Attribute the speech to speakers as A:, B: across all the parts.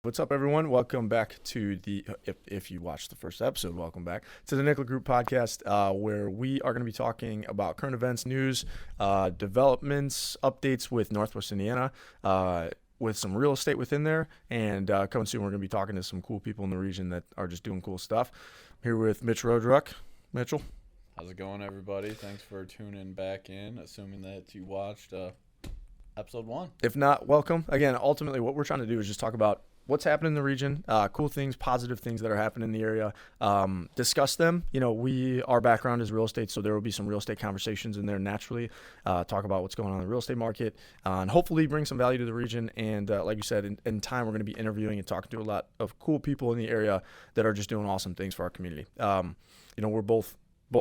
A: What's up, everyone? Welcome back to if you watched the first episode, welcome back to the Nickla Group podcast, where we are going to be talking about current events, news, developments, updates with Northwest Indiana, with some real estate within there. And coming soon, we're going to be talking to some cool people in the region that are just doing cool stuff. I'm here with Mitch Rodruck. Mitchell.
B: How's it going, everybody? Thanks for tuning back in, assuming that you watched episode 1.
A: If not, welcome. Again, ultimately, what we're trying to do is just talk about what's happening in the region, cool things, positive things that are happening in the area, discuss them. You know, our background is real estate, so there will be some real estate conversations in there naturally, talk about what's going on in the real estate market, and hopefully bring some value to the region. And like you said, in time, we're going to be interviewing and talking to a lot of cool people in the area that are just doing awesome things for our community. You know, we're both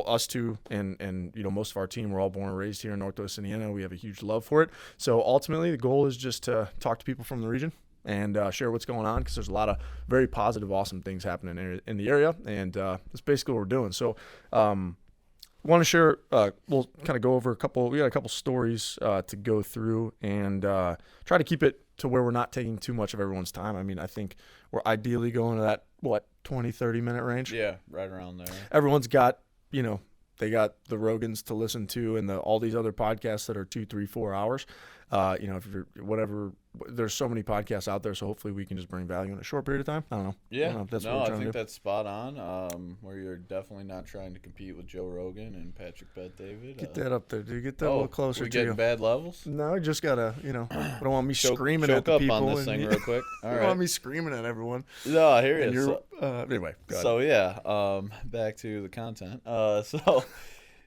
A: us two and you know, most of our team, we're all born and raised here in Northwest Indiana. We have a huge love for it. So ultimately, the goal is just to talk to people from the region and share what's going on, because there's a lot of very positive, awesome things happening in the area, and that's basically what we're doing. So want to share, we'll kind of go over we got a couple stories to go through and try to keep it to where we're not taking too much of everyone's time. I mean, I think we're ideally going to that, 20-30 minute range?
B: Yeah, right around there.
A: Everyone's got, you know, they got the Rogans to listen to and all these other podcasts that are 2, 3, 4 hours. You know, if you're whatever, there's so many podcasts out there, so hopefully we can just bring value in a short period of time. I don't know.
B: Yeah,
A: I
B: think that's spot on. Where you're definitely not trying to compete with Joe Rogan and Patrick Bet-David.
A: Get that up there, dude. Get that a little closer
B: we
A: to you.
B: Getting bad levels?
A: No, you just gotta, you know, I don't want me screaming at the
B: up
A: people.
B: On this thing real quick. All right.
A: You don't want me screaming at everyone.
B: No, I hear you.
A: Anyway, go ahead.
B: So yeah, back to the content.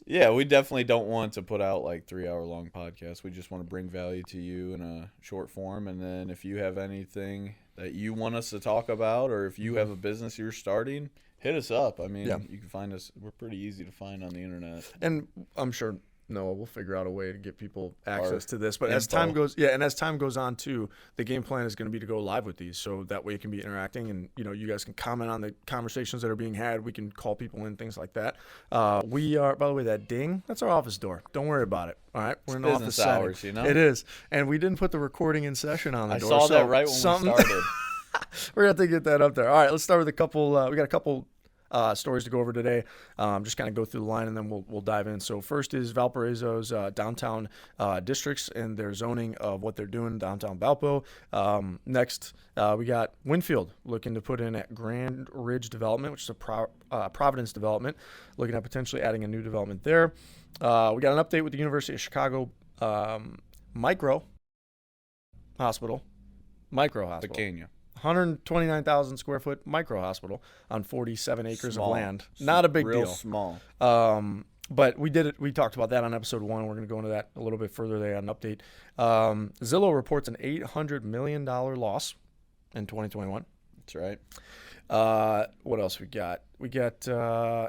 B: Yeah, we definitely don't want to put out like 3-hour-long podcasts. We just want to bring value to you in a short form. And then if you have anything that you want us to talk about, or if you have a business you're starting, hit us up. I mean, You can find us. We're pretty easy to find on the internet.
A: And I'm sure Noah will figure out a way to get people access to this. But as time goes on too, the game plan is going to be to go live with these, so that way it can be interacting, and you know, you guys can comment on the conversations that are being had. We can call people in, things like that. We are, by the way, that ding, that's our office door. Don't worry about it. All right, we're in office
B: hours, you know.
A: It is, and we didn't put the recording in session on the door.
B: I saw that right when we started.
A: We're gonna have to get that up there. All right, let's start with a couple. We got a couple stories to go over today. Just kind of go through the line and then we'll dive in. So first is Valparaiso's downtown districts and their zoning of what they're doing downtown Valpo. Next, we got Winfield looking to put in at Grand Ridge Development, which is a Providence development, looking at potentially adding a new development there. We got an update with the University of Chicago Micro Hospital.
B: Pequeño.
A: 129,000 square foot micro hospital on 47 acres of land. Not a big deal.
B: Real small.
A: But we did it. We talked about that on episode 1. We're going to go into that a little bit further. They had an update. Zillow reports an $800 million loss in 2021.
B: That's right.
A: What else we got? We got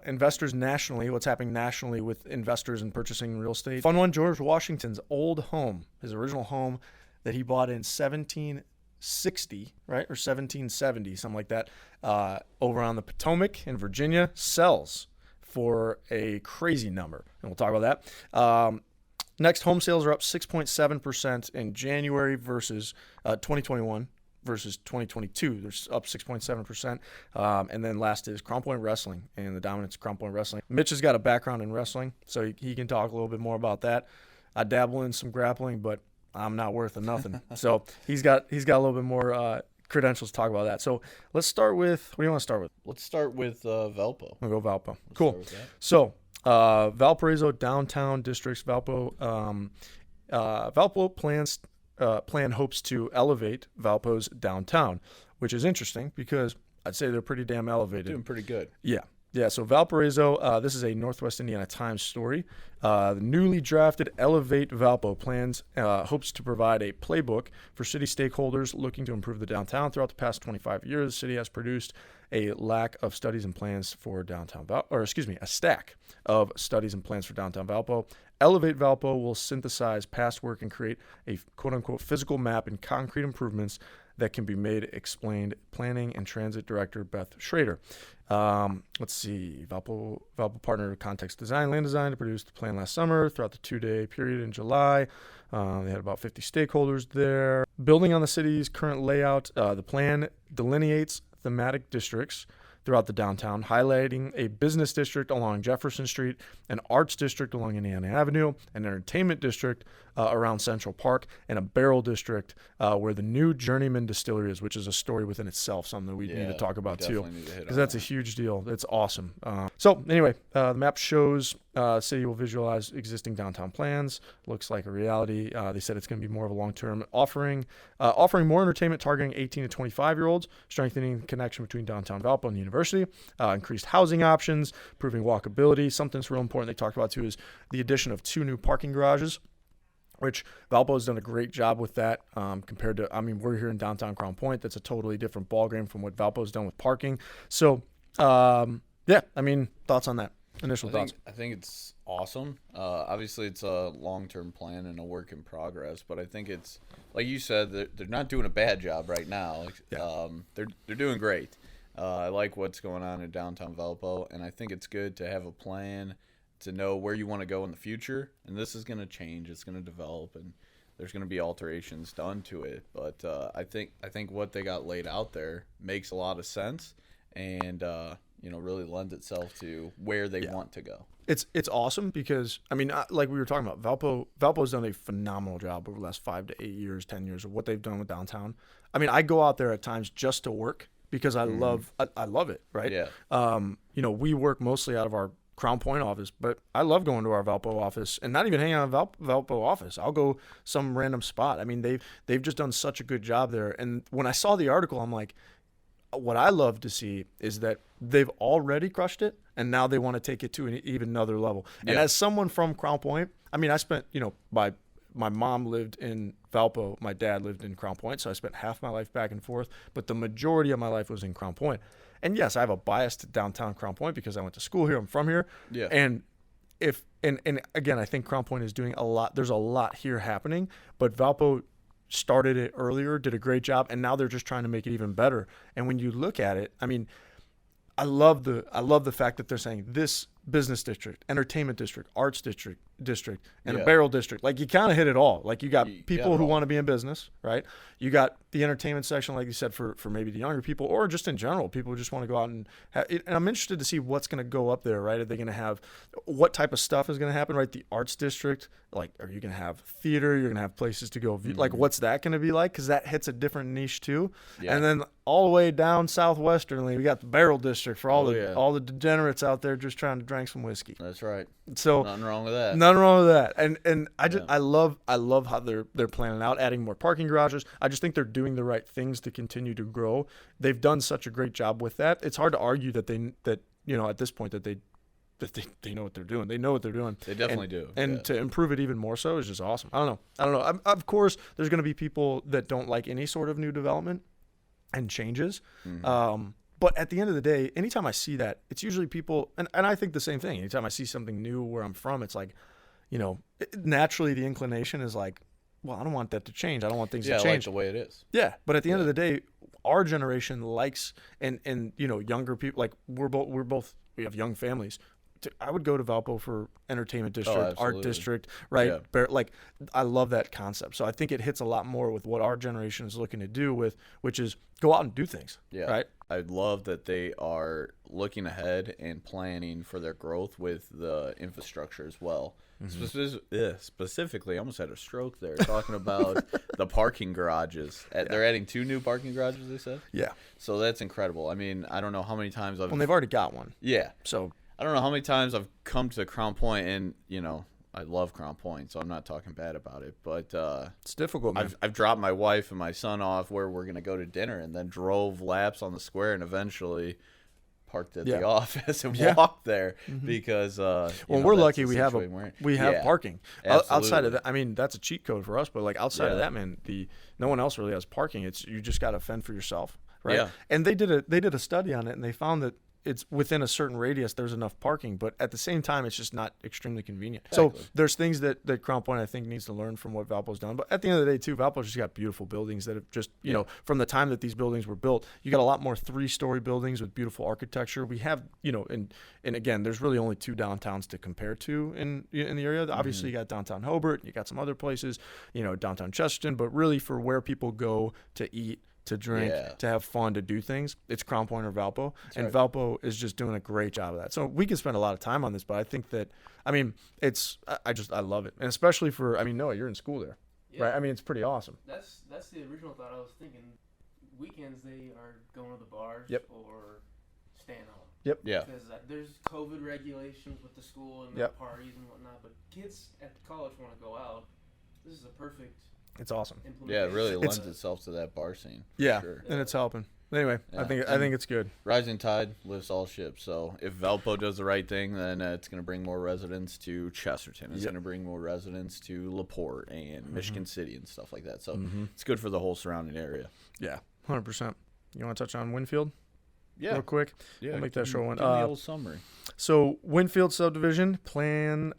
A: investors nationally. What's happening nationally with investors and purchasing real estate? Fun one, George Washington's old home, his original home that he bought in 1760, right, or 1770, something like that, over on the Potomac in Virginia, sells for a crazy number, and we'll talk about that. Next, home sales are up 6.7% in January versus 2021 versus 2022. They're up 6.7%. And then last is Crown Point Wrestling and the dominance of Crown Point Wrestling. Mitch has got a background in wrestling, so he can talk a little bit more about that. I dabble in some grappling, but I'm not worth a nothing. So he's got a little bit more credentials to talk about that. So let's start with, what do you want to start with?
B: Let's start with Valpo.
A: We'll go Valpo. Cool. So Valparaiso downtown districts, Valpo plan hopes to elevate Valpo's downtown, which is interesting because I'd say they're pretty damn elevated.
B: Doing pretty good.
A: Yeah, so Valparaiso, this is a Northwest Indiana Times story. The newly drafted Elevate Valpo plans hopes to provide a playbook for city stakeholders looking to improve the downtown. Throughout the past 25 years, the city has produced a lack of studies and plans for downtown a stack of studies and plans for downtown Valpo. Elevate Valpo will synthesize past work and create a quote-unquote physical map and concrete improvements that can be made, explained Planning and Transit Director Beth Schrader. Let's see. Valpo partnered with Context Design, Land Design to produce the plan last summer throughout the 2-day period in July. They had about 50 stakeholders there. Building on the city's current layout, the plan delineates thematic districts throughout the downtown, highlighting a business district along Jefferson Street, an arts district along Indiana Avenue, an entertainment district around Central Park, and a barrel district where the new Journeyman Distillery is, which is a story within itself, something that we need to talk about too, because that's a huge deal. It's awesome. So anyway, the map shows city will visualize existing downtown plans. Looks like a reality. They said it's going to be more of a long-term offering more entertainment targeting 18 to 25-year-olds, strengthening the connection between downtown Valpo and the university, increased housing options, improving walkability. Something that's real important they talked about too is the addition of 2 new parking garages, which Valpo has done a great job with that compared to, we're here in downtown Crown Point. That's a totally different ballgame from what Valpo's done with parking. So, thoughts on that? Initial thoughts?
B: I think it's awesome. Obviously, it's a long-term plan and a work in progress, but I think it's, like you said, they're not doing a bad job right now. They're doing great. I like what's going on in downtown Valpo, and I think it's good to have a plan to know where you want to go in the future, and this is going to change. It's going to develop, and there's going to be alterations done to it. But I think what they got laid out there makes a lot of sense, and really lends itself to where they want to go.
A: It's awesome because like we were talking about, Valpo's done a phenomenal job over the last 5 to 8 years, 10 years of what they've done with downtown. I go out there at times just to work because I love it, right?
B: Yeah.
A: We work mostly out of our Crown Point office, but I love going to our Valpo office and not even hanging out in Valpo office. I'll go some random spot. They've just done such a good job there. And when I saw the article, I'm like, what I love to see is that they've already crushed it, and now they want to take it to an even another level. Yeah. And as someone from Crown Point, I spent, my mom lived in Valpo, my dad lived in Crown Point, so I spent half my life back and forth, but the majority of my life was in Crown Point. And yes, I have a bias to downtown Crown Point because I went to school here. I'm from here.
B: Yeah.
A: And again, I think Crown Point is doing a lot. There's a lot here happening, but Valpo started it earlier, did a great job, and now they're just trying to make it even better. And when you look at it, I love the fact that they're saying this business district, entertainment district, arts district, and a barrel district. Like, you kind of hit it all. Like, you got people who want to be in business, right? You got the entertainment section, like you said, for maybe the younger people, or just in general, people who just want to go out and I'm interested to see what's going to go up there, right? Are they going to have, what type of stuff is going to happen, right? The arts district, like, are you going to have theater? You're going to have places to go view, like, what's that going to be like? Because that hits a different niche too. Yeah. And then all the way down southwesternly, we got the barrel district for all the degenerates out there just trying to drink some whiskey.
B: That's right.
A: So
B: nothing wrong with that.
A: Nothing wrong with that. And I love how they're planning out, adding more parking garages. I just think they're doing the right things to continue to grow. They've done such a great job with that. It's hard to argue that at this point that they know what they're doing. They know what they're doing.
B: They definitely do.
A: And to improve it even more so is just awesome. I don't know. Of course, there's going to be people that don't like any sort of new development and changes. Mm-hmm. But at the end of the day, anytime I see that, it's usually people, and I think the same thing. Anytime I see something new where I'm from, it's like, naturally the inclination is like, well, I don't want that to change. I don't want things to change.
B: Yeah, like the way it is.
A: Yeah, but at the end of the day, our generation likes, and younger people, like we have young families. I would go to Valpo for entertainment district, art district, right? Yeah. Like, I love that concept. So I think it hits a lot more with what our generation is looking to do which is go out and do things. Yeah. Right.
B: I love that they are looking ahead and planning for their growth with the infrastructure as well. Mm-hmm. Specifically, I almost had a stroke there talking about the parking garages. They're adding 2 new parking garages, they said?
A: Yeah.
B: So that's incredible. I don't know how many times
A: Well, they've already got one.
B: Yeah.
A: So
B: I don't know how many times I've come to Crown Point, and I love Crown Point, so I'm not talking bad about it. But
A: it's difficult, man.
B: I've dropped my wife and my son off where we're gonna go to dinner, and then drove laps on the square, and eventually parked at the office and walked there because
A: we're lucky we have parking.
B: Absolutely.
A: Outside of that, that's a cheat code for us. But like outside of that, man, no one else really has parking. It's you just got to fend for yourself, right? Yeah. And they did a study on it, and they found that it's within a certain radius, there's enough parking, but at the same time, it's just not extremely convenient.
B: Exactly.
A: So there's things that Crown Point, I think, needs to learn from what Valpo's done. But at the end of the day, too, Valpo's just got beautiful buildings that have just, you know, from the time that these buildings were built, you got a lot more 3-story buildings with beautiful architecture. We have, you know, and again, there's really only 2 downtowns to compare to in the area. Obviously, you got downtown Hobart, you got some other places, you know, downtown Chesterton, but really for where people go to eat, to drink, to have fun, to do things, it's Crown Point or Valpo.
B: That's
A: and
B: right.
A: Valpo is just doing a great job of that. So we can spend a lot of time on this, but I think that, I mean, I love it. And especially for, I mean, Noah, you're in school there, right? I mean, it's pretty awesome.
C: That's the original thought I was thinking. Weekends they are going to the bars or staying home.
A: Yep.
B: Yeah.
C: Because there's COVID regulations with the school and the parties and whatnot, but kids at college want to go out. This is a perfect.
A: It's awesome.
B: Yeah, it really lends itself to that bar scene.
A: Yeah,
B: sure.
A: and it's helping. Anyway, I think it's good.
B: Rising tide lifts all ships. So if Valpo does the right thing, then it's going to bring more residents to Chesterton. It's going to bring more residents to LaPorte and Michigan City and stuff like that. So it's good for the whole surrounding area.
A: Yeah, 100%. You want to touch on Winfield?
B: Yeah.
A: Real quick?
B: Yeah.
A: We'll make that short one.
B: Give me a little summary.
A: So Winfield subdivision plan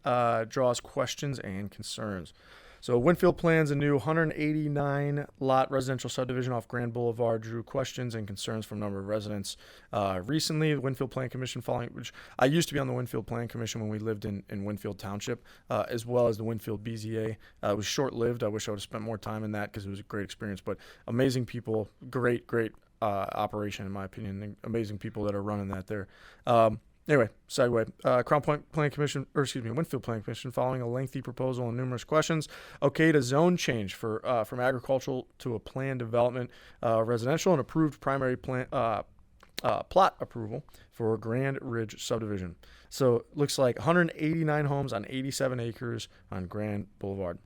A: draws questions and concerns. So Winfield plans a new 189-lot residential subdivision off Grand Boulevard drew questions and concerns from a number of residents. Recently, the Winfield Plan Commission which I used to be on the Winfield Plan Commission when we lived in Winfield Township, as well as the Winfield BZA. It was short-lived. I wish I would have spent more time in that because it was a great experience. But amazing people, great operation in my opinion. Amazing people that are running that there. Anyway, segue. Crown Point Plan Commission, Winfield Plan Commission, following a lengthy proposal and numerous questions, okayed a zone change from agricultural to a planned development, residential, and approved primary plot approval for Grand Ridge subdivision. So it looks like 189 homes on 87 acres on Grand Boulevard.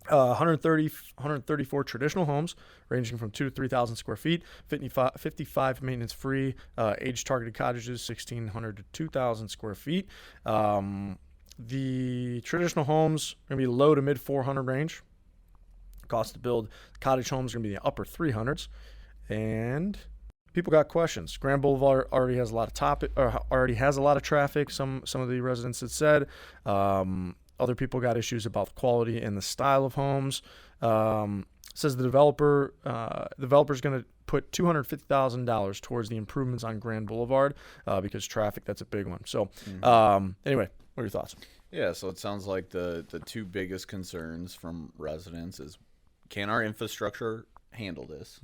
A: 134 traditional homes ranging from 2 to 3,000 square feet, 55 maintenance-free, age-targeted cottages, 1,600 to 2,000 square feet. The traditional homes are going to be low to mid-400 range. Cost to build cottage homes is going to be the upper 300s. And people got questions. Grand Boulevard already has a lot of traffic. Some of the residents had said. Other people got issues about the quality and the style of homes. Says the developer's going to put $250,000 towards the improvements on Grand Boulevard because traffic, that's a big one. So anyway, what are your thoughts?
B: Yeah, so it sounds like the 2 biggest concerns from residents is, can our infrastructure handle this?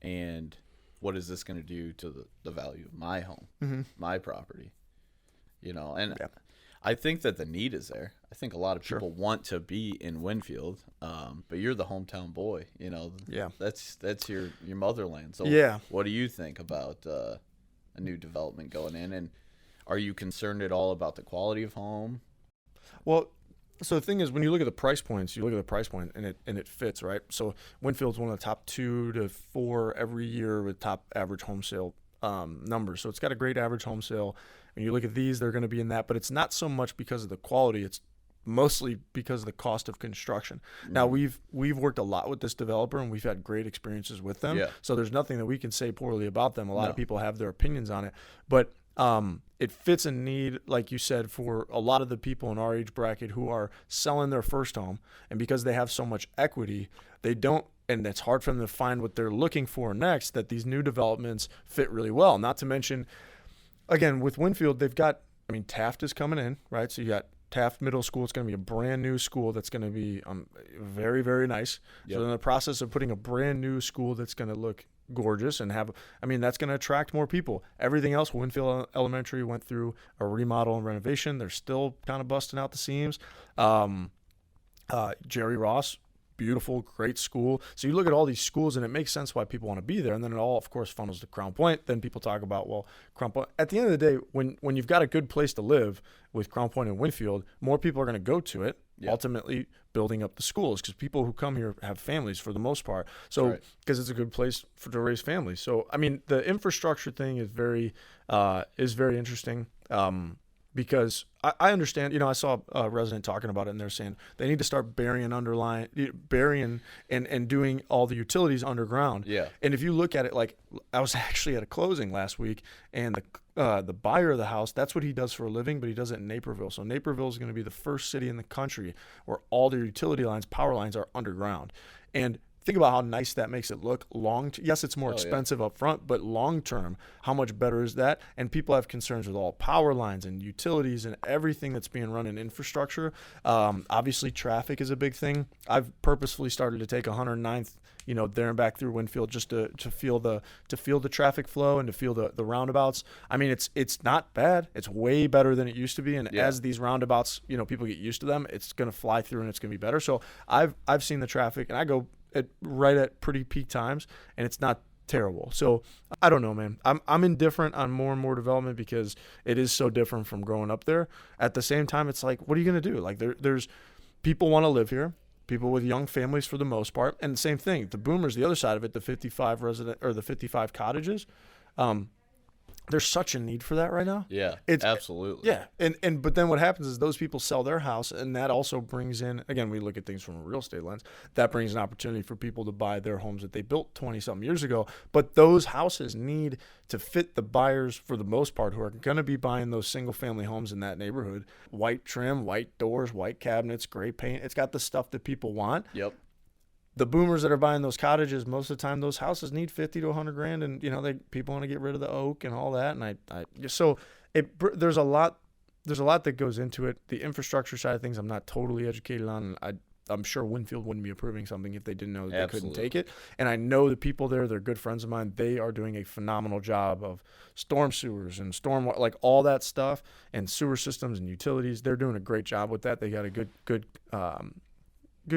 B: And what is this going to do to the value of my home, my property? You know, and I think that the need is there. I think a lot of people want to be in Winfield, but you're the hometown boy. You know, that's your motherland. So what do you think about a new development going in? And are you concerned at all about the quality of home?
A: Well, so the thing is, when you look at the price points, and it fits, right? So Winfield's one of the top 2 to 4 every year with top average home sale numbers. So it's got a great average home sale. When you look at these, they're going to be in that, but it's not so much because of the quality. It's mostly because of the cost of construction. Now, we've worked a lot with this developer, and we've had great experiences with them. So there's nothing that we can say poorly about them. A lot of people have their opinions on it, but it fits a need, like you said, for a lot of the people in our age bracket who are selling their first home, and because they have so much equity, they don't. And it's hard for them to find what they're looking for next, that these new developments fit really well. Not to mention, again, with Winfield, they've got, Taft is coming in, right? So you got Taft Middle School. It's going to be a brand new school that's going to be very, very nice. So in the process of putting a brand new school that's going to look gorgeous and that's going to attract more people. Everything else, Winfield Elementary went through a remodel and renovation. They're still kind of busting out the seams. Jerry Ross, beautiful, great school. So you look at all these schools, and it makes sense why people want to be there. And then it all, of course, funnels to Crown Point. Then people talk about, well, Crown Point. At the end of the day, when you've got a good place to live with Crown Point and Winfield, more people are going to go to it, ultimately building up the schools, because people who come here have families for the most part. So because it's a good place to raise families. So, the infrastructure thing is very interesting. because I understand, I saw a resident talking about it, and they're saying they need to start burying and doing all the utilities underground.
B: Yeah.
A: And if you look at it, like I was actually at a closing last week, and the buyer of the house, that's what he does for a living, but he does it in Naperville. So Naperville is going to be the first city in the country where all the utility lines, power lines are underground. And think about how nice that makes it look yes, it's more expensive up front, but long term, how much better is that? And people have concerns with all power lines and utilities and everything that's being run in infrastructure. Obviously, traffic is a big thing. I've purposefully started to take 109th, there and back through Winfield just to feel the traffic flow and to feel the roundabouts. I mean, it's not bad. It's way better than it used to be. And as these roundabouts, people get used to them, it's going to fly through and it's going to be better. So I've seen the traffic, and I go right at pretty peak times, and it's not terrible. So I don't know, man. I'm indifferent on more and more development because it is so different from growing up there. At the same time, it's like, what are you going to do? Like there's people want to live here, people with young families for the most part, and the same thing. The boomers, the other side of it, the 55 cottages. There's such a need for that right now.
B: Yeah, absolutely.
A: Yeah, but then what happens is those people sell their house, and that also brings in, again, we look at things from a real estate lens, that brings an opportunity for people to buy their homes that they built 20-something years ago. But those houses need to fit the buyers, for the most part, who are going to be buying those single-family homes in that neighborhood. White trim, white doors, white cabinets, gray paint. It's got the stuff that people want.
B: Yep.
A: The boomers that are buying those cottages, most of the time, those houses need $50 to $100,000, and people want to get rid of the oak and all that. And there's a lot that goes into it. The infrastructure side of things, I'm not totally educated on. I'm sure Winfield wouldn't be approving something if they didn't know that they couldn't take it. And I know the people there; they're good friends of mine. They are doing a phenomenal job of storm sewers and storm, like all that stuff, and sewer systems and utilities. They're doing a great job with that. They got a good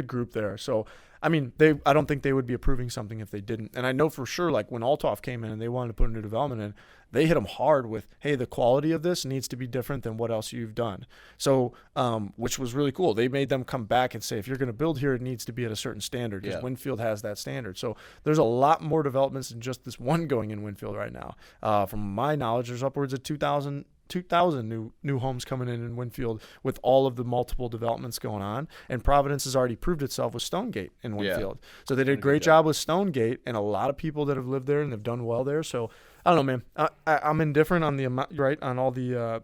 A: group there. So, I mean, I don't think they would be approving something if they didn't. And I know for sure, like when Althoff came in and they wanted to put a new development in, they hit them hard with, hey, the quality of this needs to be different than what else you've done. So, which was really cool. They made them come back and say, if you're going to build here, it needs to be at a certain standard, because Winfield has that standard. So there's a lot more developments than just this one going in Winfield right now. From my knowledge, there's upwards of 2,000 new homes coming in Winfield with all of the multiple developments going on. And Providence has already proved itself with Stonegate in Winfield. So they did a great job with Stonegate, and a lot of people that have lived there and have done well there. So I don't know, man. I'm indifferent on the amount, right, on all the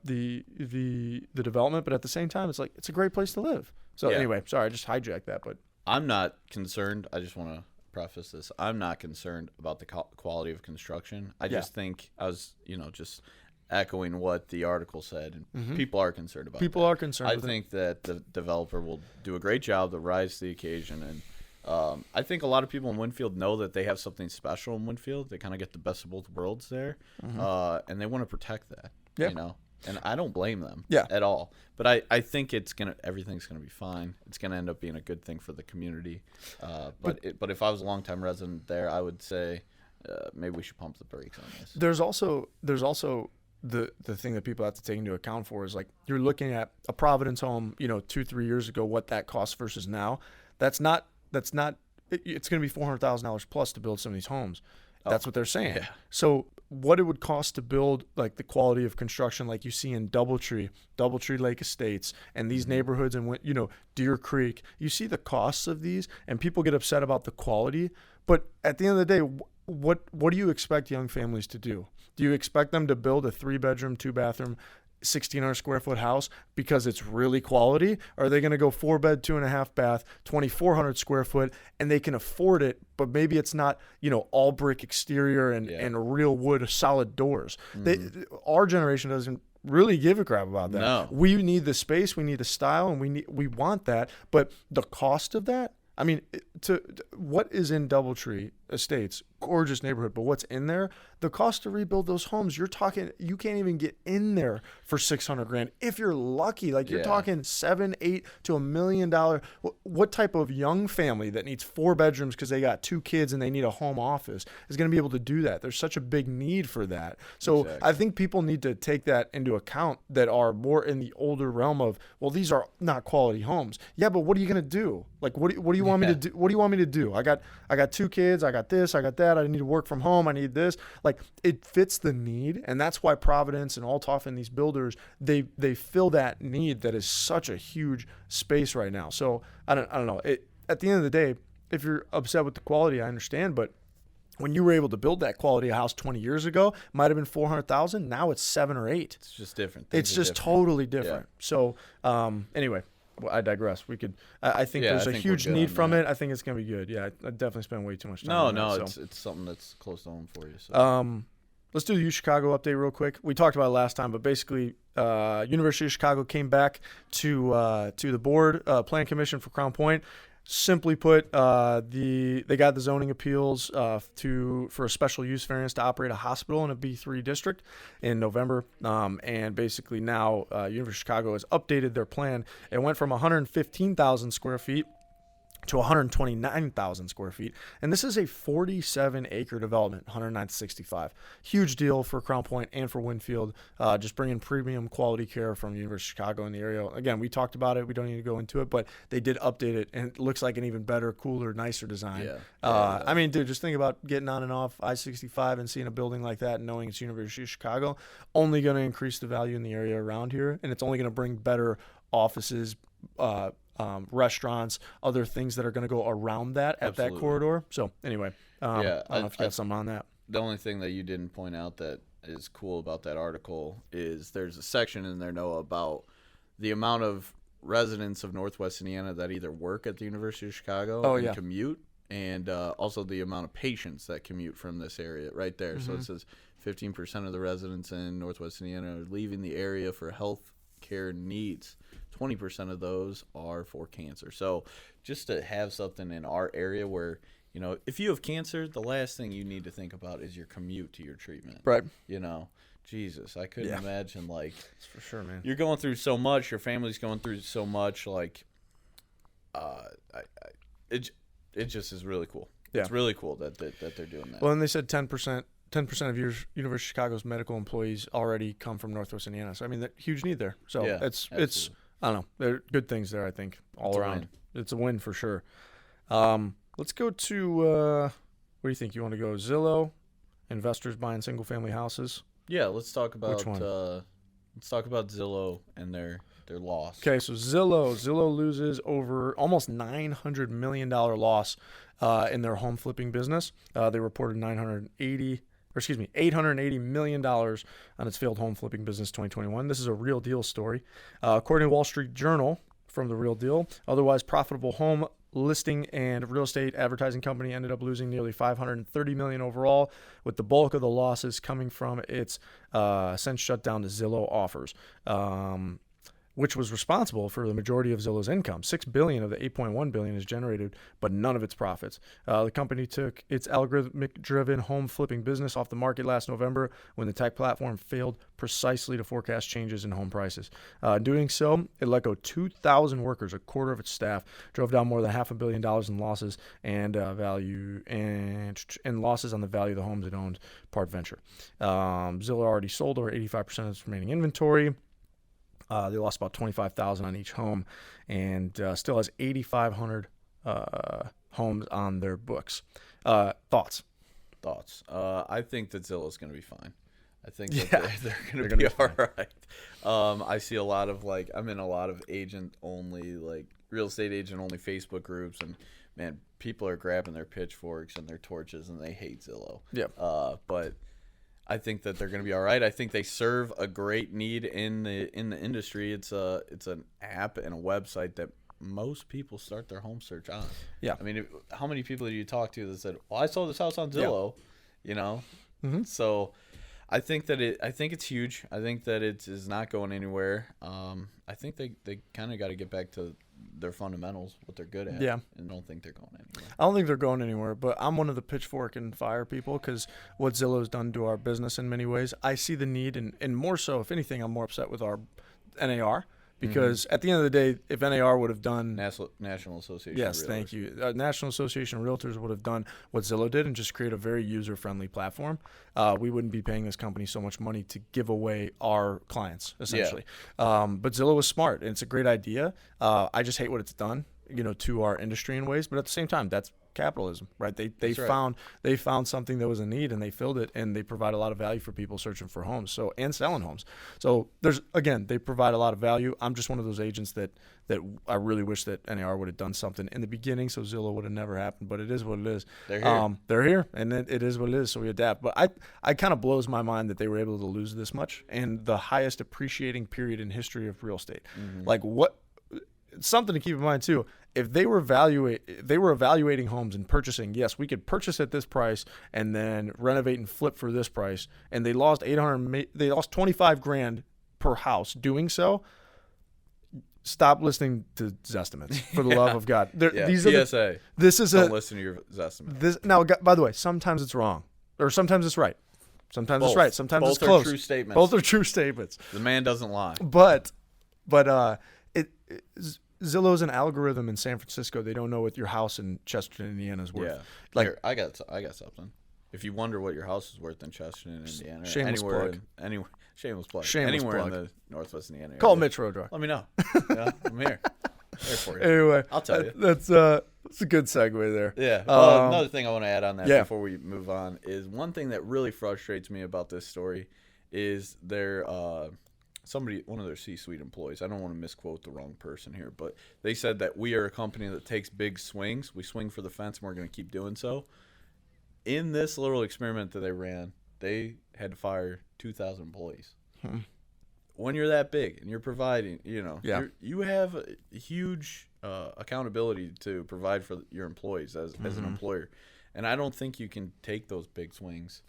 A: development, but at the same time, it's like it's a great place to live. So anyway, sorry, I just hijacked that, but
B: I'm not concerned. I just want to preface this. I'm not concerned about the quality of construction. I just think I was, just echoing what the article said, and people are concerned about
A: people are concerned.
B: I think that the developer will do a great job to rise to the occasion, and I think a lot of people in Winfield know that they have something special in Winfield. They kind of get the best of both worlds there, and they want to protect that. And I don't blame them at all. But I think everything's gonna be fine. It's gonna end up being a good thing for the community. But if I was a longtime resident there, I would say maybe we should pump the brakes on this.
A: There's also the thing that people have to take into account for is, like, you're looking at a Providence home, 2-3 years ago, what that costs versus now. It's going to be $400,000 plus to build some of these homes. That's what they're saying. Yeah. So what it would cost to build, like, the quality of construction like you see in Doubletree Lake Estates, and these neighborhoods, and Deer Creek, you see the costs of these, and people get upset about the quality. But at the end of the day, what do you expect young families to do? Do you expect them to build a 3-bedroom, 2-bathroom, 1,600 square foot house because it's really quality? Or are they going to go 4-bed, 2.5 bath, 2,400 square foot, and they can afford it, but maybe it's not, all brick exterior and real wood solid doors? Our generation doesn't really give a crap about that.
B: No.
A: We need the space, we need the style, and we want that, but the cost of that, I mean, what is in Doubletree Estates, gorgeous neighborhood, but what's in there, the cost to rebuild those homes, you can't even get in there for $600,000 if you're lucky. Like, you're talking $7-8 to $1 million. What type of young family that needs 4 bedrooms because they got 2 kids and they need a home office is going to be able to do that? There's such a big need for that. So I think people need to take that into account, that are more in the older realm of, well, these are not quality homes. Yeah, but what are you going to do? Like, what do you want me to do? What do you want me to do? I got 2 kids. I got this. I got that. that. I need to work from home. I need this. Like, it fits the need, and that's why Providence and Althoff and these builders, they fill that need that is such a huge space right now. So I don't know. At the end of the day, if you're upset with the quality, I understand, but when you were able to build that quality house 20 years ago, might have been 400,000. Now it's 7 or 8.
B: It's just different.
A: It's just totally different. Yeah. So anyway, well, I digress. We could. I think there's a huge need from it. I think it's gonna be good. Yeah, I definitely spend way too much time.
B: It's something that's close to home for you. So.
A: Let's do the U Chicago update real quick. We talked about it last time, but basically, University of Chicago came back to the board plan commission for Crown Point. Simply put, they got the zoning appeals for a special use variance to operate a hospital in a B3 district in November, and basically now University of Chicago has updated their plan. It went from 115,000 square feet to 129,000 square feet, and this is a 47-acre development, 109 to 65. Huge deal for Crown Point and for Winfield, just bringing premium quality care from the University of Chicago in the area. Again, we talked about it. We don't need to go into it, but they did update it, and it looks like an even better, cooler, nicer design. I mean, dude, just think about getting on and off I-65 and seeing a building like that and knowing it's University of Chicago. Only going to increase the value in the area around here, and it's only going to bring better offices, restaurants, other things that are going to go around that at that corridor. So anyway, I don't know if you got something on that.
B: The only thing that you didn't point out that is cool about that article is there's a section in there, Noah, about the amount of residents of Northwest Indiana that either work at the University of Chicago and commute, and also the amount of patients that commute from this area right there. Mm-hmm. So it says 15% of the residents in Northwest Indiana are leaving the area for health care needs. 20% of those are for cancer. So just to have something in our area where, you know, if you have cancer, the last thing you need to think about is your commute to your treatment.
A: Right.
B: You know, Jesus, I couldn't imagine, like,
A: that's for sure, man.
B: You're going through so much, your family's going through so much, like, it just is really cool. Yeah. It's really cool that they're doing that.
A: Well, and they said 10% of University of Chicago's medical employees already come from Northwest Indiana. So I mean, that huge need there. So it's I don't know. There are good things there, I think, all around. It's a win for sure. Let's go to what do you think? You want to go Zillow, investors buying single family houses?
B: Yeah, let's talk about
A: which one?
B: Let's talk about Zillow and their loss.
A: Okay, so Zillow loses over almost $900 million loss in their home flipping business. They reported $880 million on its failed home flipping business 2021. This is a Real Deal story. According to Wall Street Journal from the Real Deal, otherwise profitable home listing and real estate advertising company ended up losing nearly $530 million overall, with the bulk of the losses coming from its since shut down to Zillow offers, which was responsible for the majority of Zillow's income. $6 billion of the $8.1 billion is generated, but none of its profits. The company took its algorithmic-driven home flipping business off the market last November when the tech platform failed precisely to forecast changes in home prices. Doing so, it let go 2,000 workers, a quarter of its staff, drove down more than $500 million in losses and losses on the value of the homes it owned part venture. Zillow already sold over 85% of its remaining inventory. They lost about $25,000 on each home, and still has 8,500 homes on their books. Thoughts?
B: I think that Zillow's going to be fine. I think that they're going to be all right. I see a lot of I'm in a lot of agent-only, real estate agent-only Facebook groups, and man, people are grabbing their pitchforks and their torches, and they hate Zillow.
A: Yeah.
B: But I think that they're going to be all right. I think they serve a great need in the industry. It's an app and a website that most people start their home search on.
A: Yeah.
B: I mean, how many people do you talk to that said, "Well, I saw this house on Zillow," you know?
A: Mm-hmm.
B: So I think it's huge. I think that it is not going anywhere. I think they kind of got to get back to their fundamentals, what they're good at.
A: Yeah.
B: And I don't think they're going anywhere.
A: I don't think they're going anywhere, but I'm one of the pitchfork and fire people because what Zillow's done to our business in many ways, I see the need, and more so, if anything, I'm more upset with our NAR. Because at the end of the day, if NAR would have done...
B: National Association
A: Yes,
B: of Realtors.
A: Thank you. National Association of Realtors would have done what Zillow did and just create a very user-friendly platform. We wouldn't be paying this company so much money to give away our clients, essentially. Yeah. But Zillow was smart, and it's a great idea. I just hate what it's done, to our industry in ways. But at the same time, that's capitalism, right? They
B: That's right.
A: found something that was a need and they filled it, and they provide a lot of value for people searching for homes, and selling homes. So they provide a lot of value. I'm just one of those agents that I really wish that NAR would have done something in the beginning, so Zillow would have never happened. But it is what it is.
B: They're here.
A: And it is what it is. So we adapt. But I kind of blows my mind that they were able to lose this much and the highest appreciating period in history of real estate.
B: Mm-hmm.
A: Like what? Something to keep in mind too. If they were evaluating homes and purchasing, yes, we could purchase at this price and then renovate and flip for this price, and they lost $25,000 per house doing so. Stop listening to Zestimates, for the love of God.
B: These PSA. Don't listen to your Zestimates.
A: Now, by the way, sometimes it's wrong, or sometimes it's right. Sometimes it's right. Sometimes
B: Both
A: it's close.
B: Both are true statements.
A: Both are true statements.
B: The man doesn't lie.
A: But Zillow's an algorithm in San Francisco. They don't know what your house in Chesterton, Indiana is worth.
B: Yeah.
A: Like,
B: here, I got something. If you wonder what your house is worth in Chesterton, Indiana,
A: shameless plug.
B: Shameless plug.
A: Shameless
B: Anywhere
A: plug.
B: in the Northwest Indiana area.
A: Call Mitch Rodra.
B: Let me know. Yeah, I'm here. Here for you.
A: Anyway,
B: I'll tell you.
A: That's a good segue there.
B: Yeah. Another thing I want to add on that before we move on is one thing that really frustrates me about this story is one of their C-suite employees. I don't want to misquote the wrong person here, but they said that we are a company that takes big swings. We swing for the fence, and we're going to keep doing so. In this little experiment that they ran, they had to fire 2,000 employees. When you're that big and you're providing, you have a huge accountability to provide for your employees as an employer. And I don't think you can take those big swings.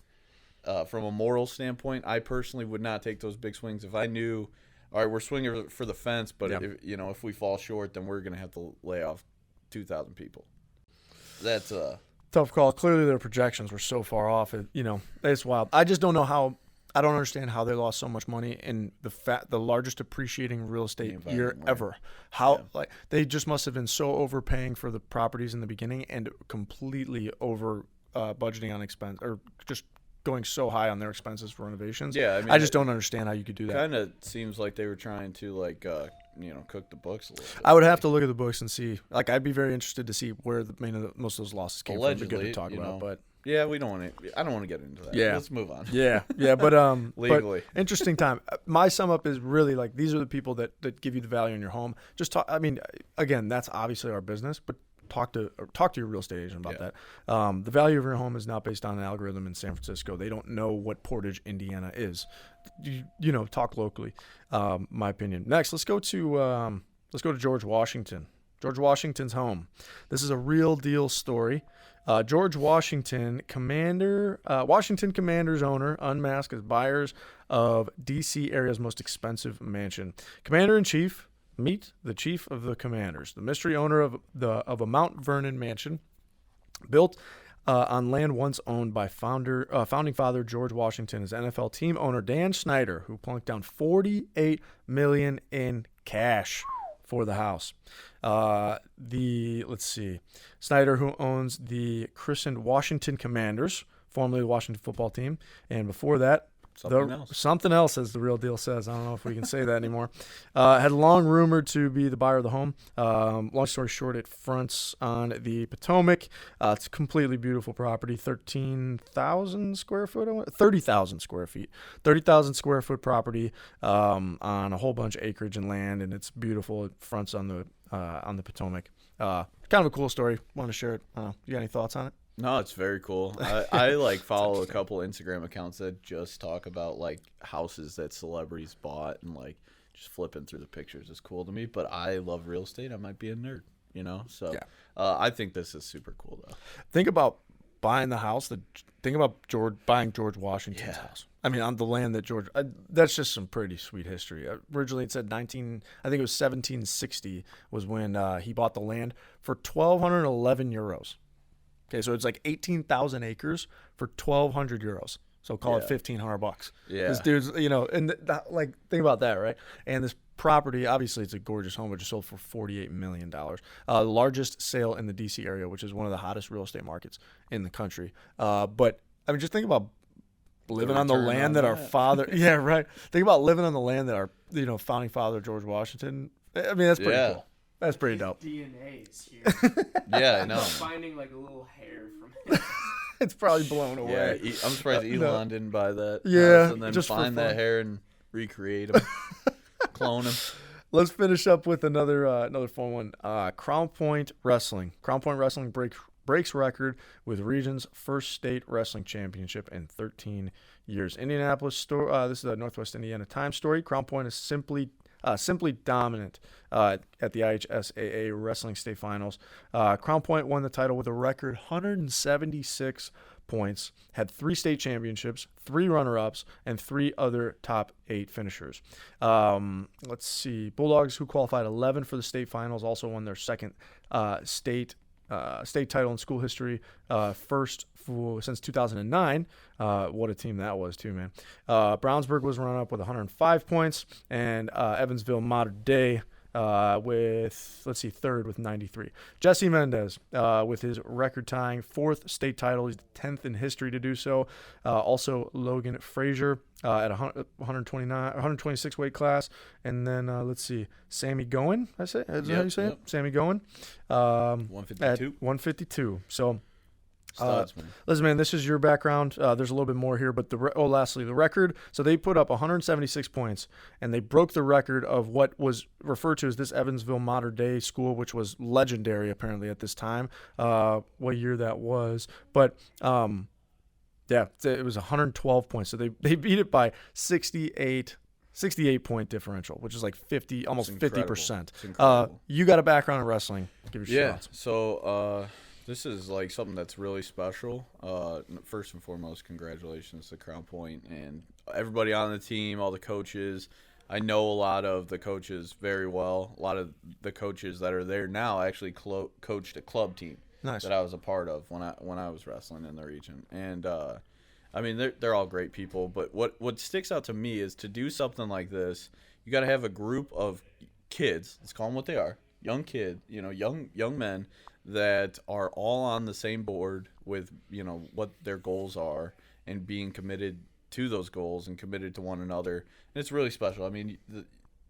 B: From a moral standpoint, I personally would not take those big swings. If I knew, all right, we're swinging for the fence, but if we fall short, then we're going to have to lay off 2,000 people. That's
A: tough call. Clearly, their projections were so far off. It's wild. I just don't know how. I don't understand how they lost so much money in the largest appreciating real estate year ever. They just must have been so overpaying for the properties in the beginning and completely over budgeting on expense, or just going so high on their expenses for renovations.
B: Yeah,
A: I just don't understand how you could do that.
B: Kind of seems like they were trying to cook the books a little bit.
A: I would have to look at the books and see. I'd be very interested to see where most of those losses came from. It'd be good to talk about, but.
B: Yeah, I don't want to get into that.
A: Yeah.
B: Let's move on.
A: Yeah, but
B: legally.
A: But interesting time. My sum up is really these are the people that give you the value in your home. Just talk. I mean, again, that's obviously our business, but talk to your real estate agent about that. The value of your home is not based on an algorithm in San Francisco. They don't know what Portage, Indiana is. Talk locally. My opinion. Next, let's go to George Washington. George Washington's home. This is a real deal story. George Washington, Washington Commanders owner, unmasked as buyers of D.C. area's most expensive mansion. Commander-in-Chief, meet the chief of the Commanders, the mystery owner of a Mount Vernon mansion, built on land once owned by founding father George Washington. His NFL team owner Dan Snyder, who plunked down $48 million in cash for the house. Snyder, who owns the christened Washington Commanders, formerly the Washington football team, and before that, something else, as the real deal says. I don't know if we can say that anymore. Had long rumored to be the buyer of the home. Long story short, it fronts on the Potomac. It's a completely beautiful property, 30,000 square feet, 30,000 square foot property on a whole bunch of acreage and land, and it's beautiful. It fronts on the Potomac. Kind of a cool story. Want to share it. You got any thoughts on it?
B: No, it's very cool. I follow a couple Instagram accounts that just talk about houses that celebrities bought, and just flipping through the pictures is cool to me. But I love real estate. I might be a nerd, So I think this is super cool though.
A: Think about buying the house. Think about buying George Washington's house. I mean, on the land that that's just some pretty sweet history. Originally, it said 1760 was when he bought the land for 1,211 euros. Okay, so it's 18,000 acres for 1,200 euros. So call it $1,500.
B: Yeah,
A: this dude's, and think about that, right? And this property, obviously, it's a gorgeous home, but just sold for $48 million. Largest sale in the D.C. area, which is one of the hottest real estate markets in the country. But I mean, just think about living on the land that our father. Yeah, right. Think about living on the land that our founding father George Washington. I mean, that's pretty cool. That's pretty dope.
C: DNA is here.
B: Yeah, I know.
C: Finding like a little hair from it.
A: It's probably blown away.
B: Yeah, I'm surprised Elon didn't buy that.
A: Yeah,
B: and then
A: just for
B: find that
A: fun.
B: hair and recreate him, clone him.
A: Let's finish up with another fun one. Crown Point Wrestling. Crown Point Wrestling breaks record with region's first state wrestling championship in 13 years. Indianapolis store. This is a Northwest Indiana Times story. Crown Point is simply dominant at the IHSAA Wrestling State Finals. Crown Point won the title with a record 176 points, had 3 state championships, 3 runner-ups, and 3 other top 8 finishers. Let's see. Bulldogs, who qualified 11 for the state finals, also won their second state title in school history, first since 2009. What a team that was, too, man. Brownsburg was run-up with 105 points, and Evansville Modern Day third with 93. Jesse Mendez with his record-tying 4th state title. He's the 10th in history to do so. Also, Logan Frazier at 126 weight class. And then, Sammy Goen, is that how you say it? Sammy Goen.
B: 152.
A: At 152. So,
B: Studs, man.
A: listen, man, this is your background. There's a little bit more here, but lastly, the record. So they put up 176 points, and they broke the record of what was referred to as this Evansville Modern Day school, which was legendary apparently at this time. What year that was, but it was 112 points. So they beat it by 68 point differential, which is like 50, almost 50%. You got a background in wrestling. Give your shots.
B: So this is like something that's really special. First and foremost, congratulations to Crown Point and everybody on the team, all the coaches. I know a lot of the coaches very well. A lot of the coaches that are there now actually coached a club team that I was a part of when I was wrestling in the region. And I mean, they're all great people. But what sticks out to me is to do something like this, you got to have a group of kids. Let's call them what they are. Young men that are all on the same board with, what their goals are and being committed to those goals and committed to one another. And it's really special. I mean,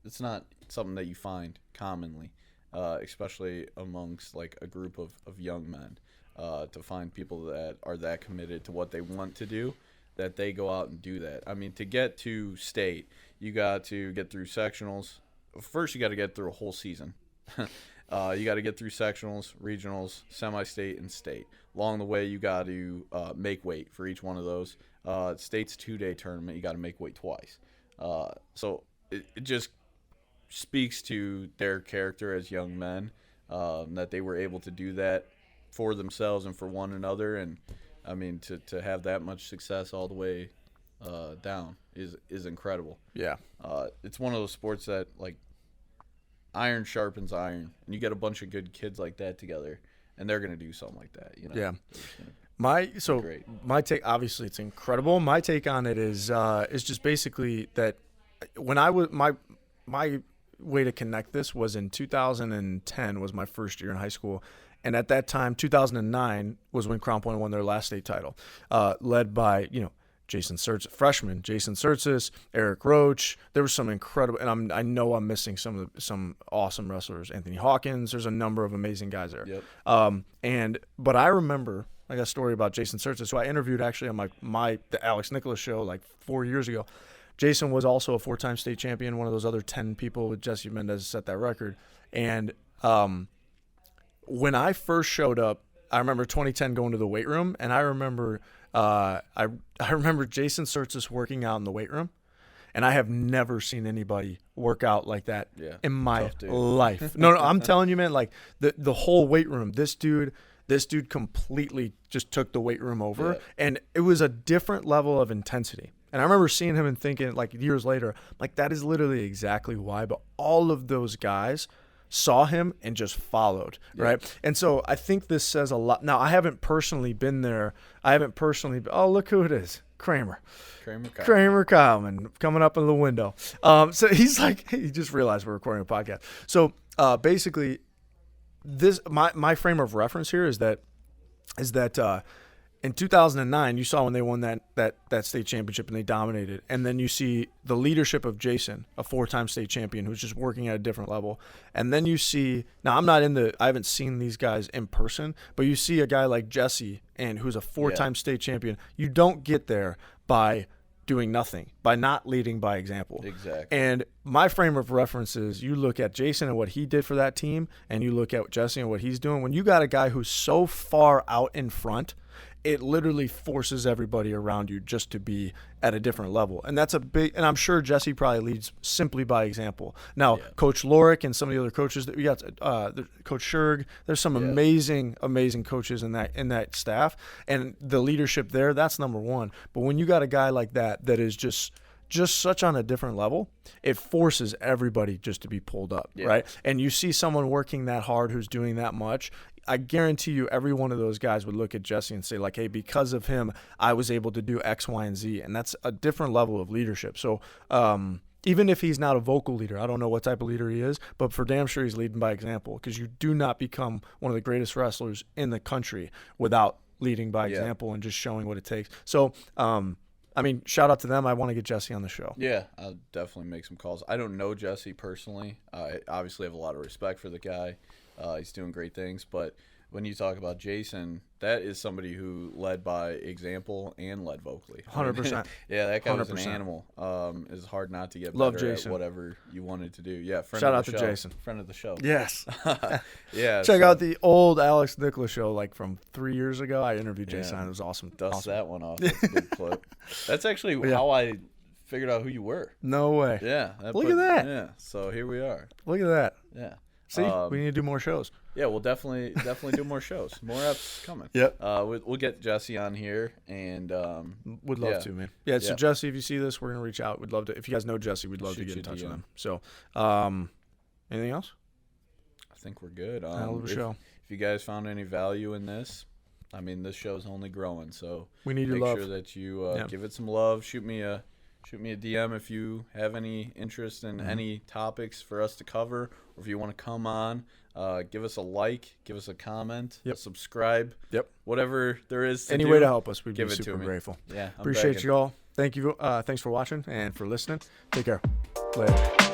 B: it's not something that you find commonly, especially amongst like a group of young men, to find people that are that committed to what they want to do, that they go out and do that. I mean, to get to state, you got to get through sectionals. First, you got to get through a whole season. You got to get through sectionals, regionals, semi-state, and state. Along the way, you got to make weight for each one of those. State's 2-day tournament, you got to make weight twice. So it just speaks to their character as young men, that they were able to do that for themselves and for one another. And, I mean, to have that much success all the way down is incredible.
A: Yeah.
B: It's one of those sports that, like, iron sharpens iron, and you get a bunch of good kids like that together, and they're gonna do something like that.
A: Yeah. My take, obviously, it's incredible. My take on it is just basically that when I was my way to connect this was in 2010 was my first year in high school, and at that time, 2009 was when Crown Point won their last state title, led by Jason Surtsis, Eric Roach. There was some incredible, and I know I'm missing some awesome wrestlers. Anthony Hawkins. There's a number of amazing guys there.
B: Yep.
A: But I remember I got a story about Jason Surtsis, who I interviewed actually on the Alex Nickla show like 4 years ago. Jason was also a 4-time state champion, one of those other 10 people with Jesse Mendez set that record. And when I first showed up, I remember 2010 going to the weight room, and I remember I remember Jason Surtsis working out in the weight room, and I have never seen anybody work out like that in my life. No, I'm telling you, man, like the whole weight room, this dude completely just took the weight room over, and it was a different level of intensity. And I remember seeing him and thinking, like, years later, like, that is literally exactly why. But all of those guys saw him and just followed, right? And so I think this says a lot. Now, I haven't personally been there. Oh, look who it is. Kramer Kyleman coming up in the window. So he's like, he just realized we're recording a podcast. So basically, this my frame of reference here is that In 2009, you saw when they won that state championship and they dominated. And then you see the leadership of Jason, a 4-time state champion who's just working at a different level. And then you see, now I haven't seen these guys in person, but you see a guy like Jesse, and who's a 4-time state champion. You don't get there by doing nothing, by not leading by example.
B: Exactly.
A: And my frame of reference is you look at Jason and what he did for that team, and you look at Jesse and what he's doing. When you got a guy who's so far out in front, it literally forces everybody around you just to be at a different level. And that's and I'm sure Jesse probably leads simply by example. Now, Coach Lorick and some of the other coaches that we got, Coach Sherg, there's some amazing coaches in that staff. And the leadership there, that's number one. But when you got a guy like that is just such on a different level, it forces everybody just to be pulled up, right? And you see someone working that hard who's doing that much, I guarantee you every one of those guys would look at Jesse and say, like, hey, because of him, I was able to do X, Y, and Z. And that's a different level of leadership. So even if he's not a vocal leader, I don't know what type of leader he is, but for damn sure he's leading by example, because you do not become one of the greatest wrestlers in the country without leading by example and just showing what it takes. So, I mean, shout out to them. I want to get Jesse on the show.
B: Yeah, I'll definitely make some calls. I don't know Jesse personally. I obviously have a lot of respect for the guy. He's doing great things. But when you talk about Jason, that is somebody who led by example and led vocally.
A: 100%.
B: Yeah, that guy 100%. Was an animal. It's hard not to get better
A: Jason.
B: At whatever you wanted to do. Yeah,
A: shout out to Jason.
B: Friend of the show.
A: Yes.
B: Yeah.
A: Check out the old Alex Nickla show, like from 3 years ago. I interviewed Jason. It was awesome.
B: Dust that one off. That's a good clip. That's actually how I figured out who you were.
A: No way.
B: Yeah.
A: Look at that.
B: Yeah. So here we are.
A: Look at that.
B: Yeah.
A: See, we need to do more shows.
B: Yeah, we'll definitely do more shows. More eps coming.
A: Yep.
B: We'll get Jesse on here, and
A: would love to, man. Yeah. So Jesse, if you see this, we're gonna reach out. We'd love to. If you guys know Jesse, we'd love to get in touch with him. So, anything else?
B: I think we're good.
A: Hell of a show.
B: If you guys found any value in this, I mean, this show's only growing. So
A: we need your love.
B: Make sure that you give it some love. Shoot me a DM if you have any interest in any topics for us to cover, or if you want to come on. Give us a like, give us a comment, subscribe.
A: Yep.
B: Whatever there is to
A: any
B: do,
A: way to help us, we'd
B: give
A: be
B: it
A: super
B: to me.
A: grateful.
B: Yeah.
A: Appreciate you all. Thank you. Thanks for watching and for listening. Take care. Later.